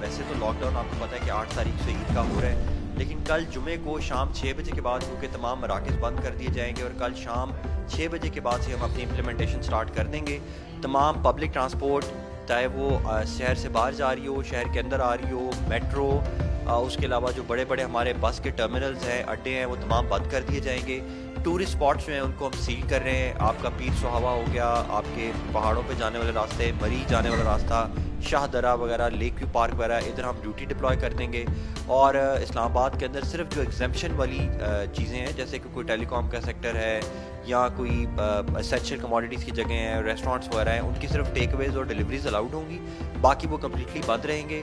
वैसे तो लॉकडाउन आपको पता है कि 8 तारीख से ईद का हो रहा है, लेकिन कल जुमे को शाम 6 बजे के बाद क्योंकि तमाम मराकज़ बंद कर दिए जाएंगे और कल शाम 6 बजे के बाद से हम अपनी इम्प्लीमेंटेशन स्टार्ट कर देंगे। तमाम पब्लिक ट्रांसपोर्ट, चाहे वो शहर से बाहर जा रही हो, शहर के अंदर आ रही हो, मेट्रो, उसके अलावा जो बड़े बड़े हमारे बस के टर्मिनल्स हैं, अड्डे हैं, वो तमाम बंद कर दिए जाएंगे। टूरिस्ट स्पॉट्स जो हैं उनको हम सील कर रहे हैं। आपका पीर सुहावा हो गया, आपके पहाड़ों पे जाने वाले रास्ते, मरीज जाने वाला रास्ता, शाहदरा वगैरह, लेक व्यू पार्क वगैरह, इधर हम ड्यूटी डिप्लॉय कर देंगे। और इस्लामाबाद के अंदर सिर्फ जो एग्जेम्पशन वाली चीज़ें हैं, जैसे कि कोई टेलीकॉम का सेक्टर है या कोई एसेंशियल कमोडिटीज़ की जगह हैं, रेस्टोरेंट्स वगैरह हैं, उनकी सिर्फ टेक अवेज और डिलीवरीज अलाउड होंगी, बाकी वो कम्प्लीटली बंद रहेंगे।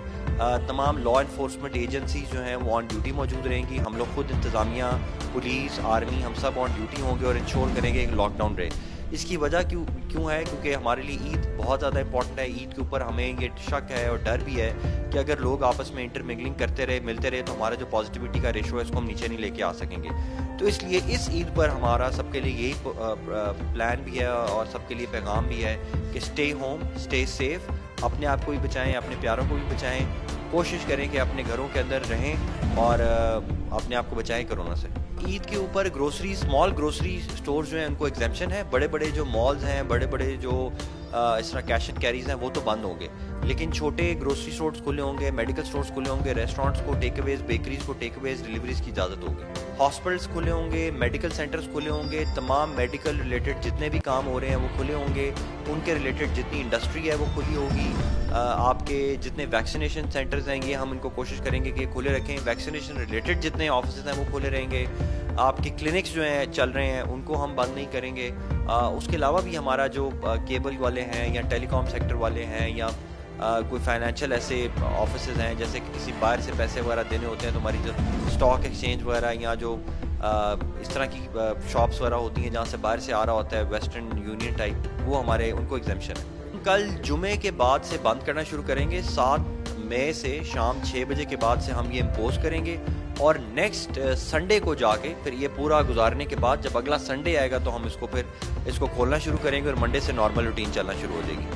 तमाम लॉ इन्फोर्समेंट एजेंसीज जो हैं वो ऑन ड्यूटी मौजूद रहेंगी। हम लोग खुद इंतज़ामिया, पुलिस, आर्मी, हम सब ऑन ड्यूटी होंगे और इंश्योर करेंगे कि लॉकडाउन रहे। इसकी वजह क्यों है? क्योंकि हमारे लिए ईद बहुत ज़्यादा इंपॉर्टेंट है। ईद के ऊपर हमें ये शक है और डर भी है कि अगर लोग आपस में इंटरमिंगलिंग करते रहे, मिलते रहे, तो हमारा जो पॉजिटिविटी का रेशो है इसको हम नीचे नहीं लेके आ सकेंगे। तो इसलिए इस ईद पर हमारा सबके लिए यही प्लान भी है और सबके लिए पैगाम भी है कि स्टे होम, स्टे सेफ, अपने आप को भी बचाएं, अपने प्यारों को भी बचाएं, कोशिश करें कि अपने घरों के अंदर रहें और अपने आप को बचाएं कोरोना से। ईद के ऊपर ग्रोसरी, स्मॉल ग्रोसरी स्टोर जो हैं उनको एग्जेम्पशन है। बड़े बड़े जो मॉल्स हैं, बड़े बड़े जो इस तरह कैश एंड कैरीज हैं, वो तो बंद होंगे, लेकिन छोटे ग्रोसरी स्टोर्स खुले होंगे, मेडिकल स्टोर्स खुले होंगे, रेस्टोरेंट्स को टेक अवेज, बेकरीज को टेक अवेज, डिलीवरीज की इजाज़त होगी, हॉस्पिटल्स खुले होंगे, मेडिकल सेंटर्स खुले होंगे, तमाम मेडिकल रिलेटेड जितने भी काम हो रहे हैं वो खुले होंगे, उनके रिलेटेड जितनी इंडस्ट्री है वो खुली होगी। आपके जितने वैक्सीनेशन सेंटर्स हैं ये हम इनको कोशिश करेंगे कि खुले रखें। वैक्सीनेशन रिलेटेड जितने ऑफिस हैं वो खुले रहेंगे। आपके क्लिनिक्स जो हैं चल रहे हैं उनको हम बंद नहीं करेंगे। उसके अलावा भी हमारा जो केबल वाले हैं या टेलीकॉम सेक्टर वाले हैं या कोई फाइनेंशियल ऐसे ऑफिस हैं, जैसे कि किसी बाहर से पैसे वगैरह देने होते हैं तो हमारी जो स्टॉक एक्सचेंज वगैरह या जो इस तरह की शॉप्स वगैरह होती हैं जहाँ से बाहर से आ रहा होता है वेस्टर्न यूनियन टाइप, वो हमारे उनको एग्जेम्पशन है। कल जुमे के बाद से बंद करना शुरू करेंगे। 7 मई से शाम 6 बजे के बाद से हम ये इम्पोज करेंगे और नेक्स्ट संडे को जाके फिर ये पूरा गुजारने के बाद जब अगला संडे आएगा तो हम इसको खोलना शुरू करेंगे और मंडे से नॉर्मल रूटीन चलना शुरू हो जाएगी।